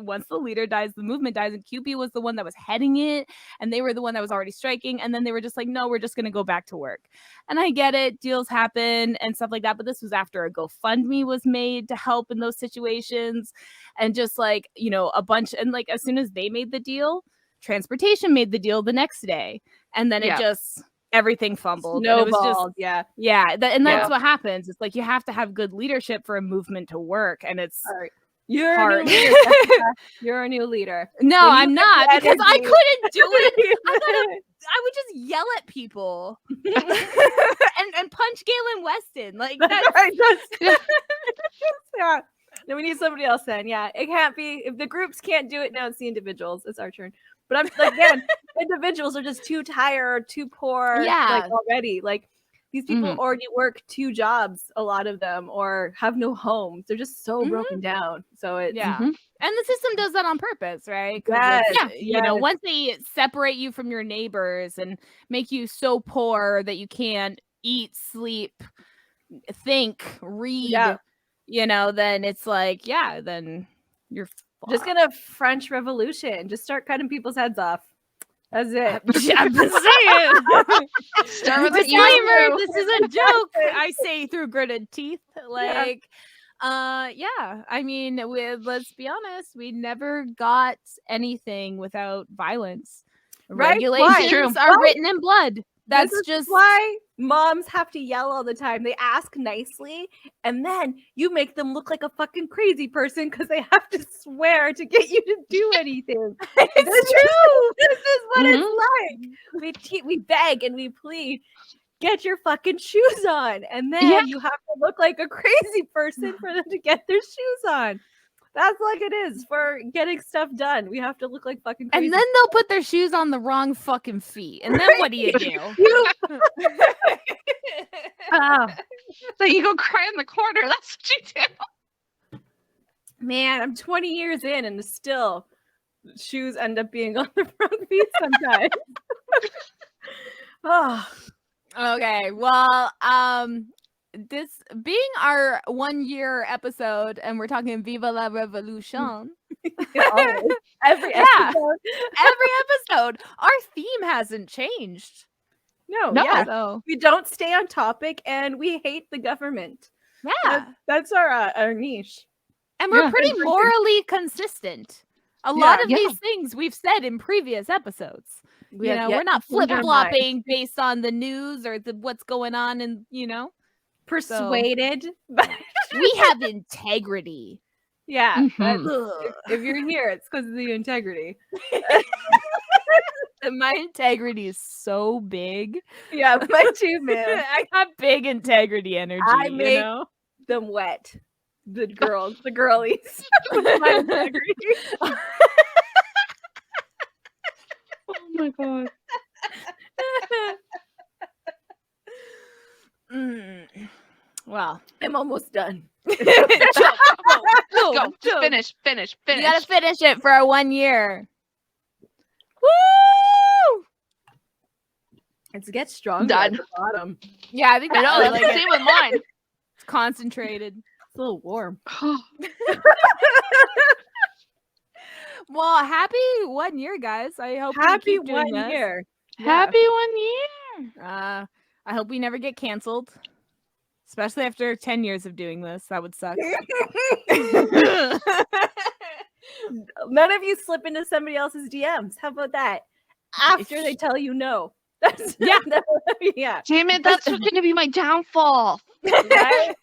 once the leader dies, the movement dies. And QP was the one that was heading it. And they were the one that was already striking. And then they were just like, no, we're just going to go back to work. And I get it. Deals happen and stuff like that. But this was after a GoFundMe was made to help in those situations. And just like, a bunch. And like, as soon as they made the deal, transportation made the deal the next day. And then it just... everything fumbled. Snowballed, and it was just, that's what happens. It's like you have to have good leadership for a movement to work, and it's you're hard. A new leader. You're a new leader. No, I'm not because I couldn't do it. I would just yell at people and punch Galen Weston. Like that's yeah. Then we need somebody else. Then it can't be if the groups can't do it now. It's the individuals. It's our turn. But I'm like, man, individuals are just too tired, too poor, like already. Like these people already work 2 jobs, a lot of them, or have no homes. They're just so broken down. So it's and the system does that on purpose, right? Once they separate you from your neighbors and make you so poor that you can't eat, sleep, think, read, then it's like, then you're just gonna French Revolution. Just start cutting people's heads off. That's it. I'm just saying. Start with disclaimer. This is a joke. I say through gritted teeth. Like, I mean, let's be honest. We never got anything without violence. Right? Regulations are written in blood. That's just why moms have to yell all the time. They ask nicely, and then you make them look like a fucking crazy person because they have to swear to get you to do anything. It's true. This is what it's like. We beg and we plead. Get your fucking shoes on, and then you have to look like a crazy person for them to get their shoes on. That's like it is for getting stuff done. We have to look like fucking crazy. And then they'll put their shoes on the wrong fucking feet. And then what do you do? So you go cry in the corner. That's what you do. Man, I'm 20 years in and still shoes end up being on the wrong feet sometimes. Okay. Well, this being our 1-year episode and we're talking Viva la Revolution. Every episode. Every episode. Our theme hasn't changed. No. So we don't stay on topic and we hate the government. Yeah. That's our niche. And we're pretty morally consistent. A lot of Yeah. these things we've said in previous episodes. We You have know, yet we're not to change our flip-flopping based on the news or what's going on, and persuaded. But we have integrity. yeah, Mhm. if you're here, it's because of the integrity. And my integrity is so big. Yeah, mine too, man. I got big integrity energy. I you make know? them wet. The girls, the girlies. With my integrity. Oh my god. Well, I'm almost done. Go. Just finish. You gotta finish it for our 1 year. Woo! It gets stronger Done. at the bottom. Yeah, I think I know. that's It's the same with mine. it's concentrated. It's a little warm. Well, happy 1 year, guys. I hope we Happy keep doing 1 this. year. Happy 1 year. I hope we never get canceled, especially after 10 years of doing this. That would suck. None of you slip into somebody else's DMs. How about that? After they tell you no. That's Yeah. Yeah. Damn it, that's going to be my downfall. Right?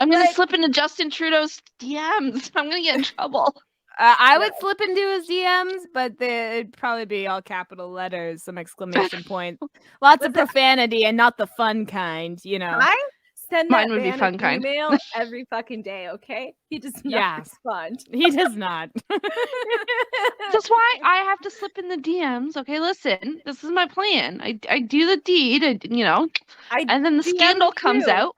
I'm going to Like, slip into Justin Trudeau's DMs. I'm going to get in trouble. I would slip into his DMs, but it'd probably be all capital letters, some exclamation point, lots of profanity, and not the fun kind. You know. I send Mine that would be man fun an kind. email every fucking day, okay? He does not Yeah. respond. He does not. That's why I have to slip in the DMs. Okay, listen, this is my plan. I do the deed, and then the DM scandal comes too. out.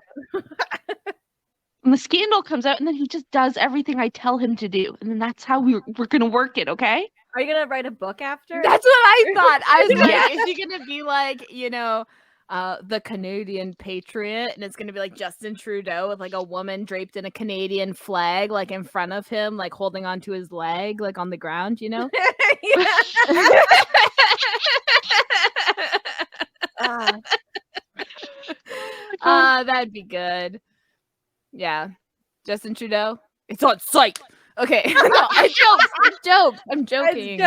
And the scandal comes out, and then he just does everything I tell him to do. And then that's how we're going to work it, okay? Are you gonna write a book after? That's what I thought. I was like, Yes. is he gonna be like, the Canadian Patriot, and it's gonna be like Justin Trudeau with like a woman draped in a Canadian flag, like in front of him, like holding onto his leg, like on the ground, you know? That'd be good. Yeah, Justin Trudeau. It's on site. Okay, no, I joked. I'm joking.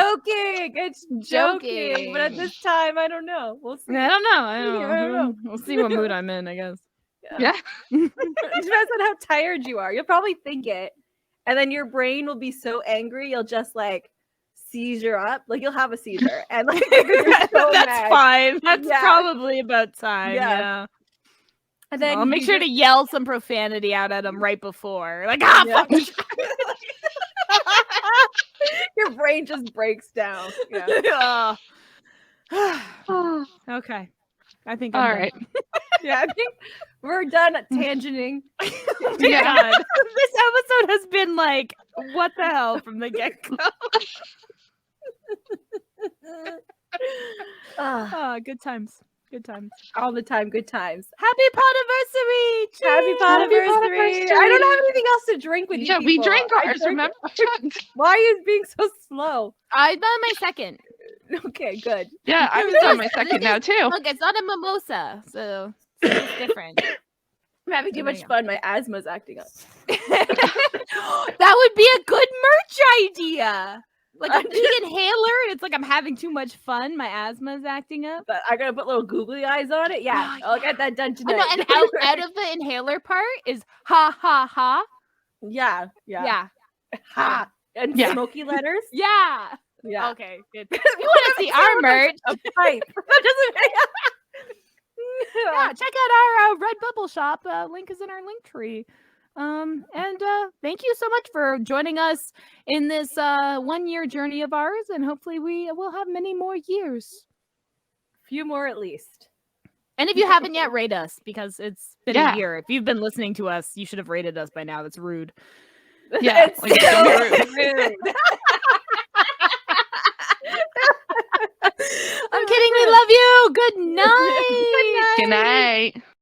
It's joking. But at this time, I don't know. We'll see. I don't know. I I don't don't know. know. We'll see what mood I'm in, I guess. Yeah. It depends on how tired you are. You'll probably think it, and then your brain will be so angry you'll just like seizure up. Like you'll have a seizure, and like you're so That's mad. fine. That's Yeah. probably about time. Yeah. Yeah. And then I'll make you sure just- to yell some profanity out at him right before. Like, ah, Yeah. fuck. your brain just breaks down. Yeah. Ugh. Okay. I think All I'm right. Yeah, I think we're done tangenting. done. Yeah. God. This episode has been like, what the hell from the get-go. Oh, good times. Good times. All the time, good times. Happy Podiversary! Happy Cheers! Podiversary! I don't have anything else to drink with you. Yeah, we people. drank I ours, drank- remember? Why are you being so slow? I'm on my second. Okay, good. Yeah, I was on my second now, too. Look, it's not a mimosa, so it's different. I'm having too There we much go. fun. My asthma's acting up. That would be a good merch idea. Like a big inhaler. It's like I'm having too much fun. My asthma's acting up. But I gotta put little googly eyes on it. Yeah, Oh, I'll get that done Oh, tonight. no, and out of the inhaler part is ha ha ha. yeah. Yeah. Ha. And Yeah. smoky letters. Yeah. Yeah. Okay, good. You want to see our merch? A pipe. That doesn't Yeah, check out our Redbubble shop. Link is in our link tree. And thank you so much for joining us in this 1 year journey of ours, and hopefully we will have many more years. few more at least. And if you haven't yet, rate us, because it's been Yeah. a year. If you've been listening to us, you should have rated us by now. That's rude. Yeah, It's like, so don't rude. I'm kidding. We love you. Good night. Good night.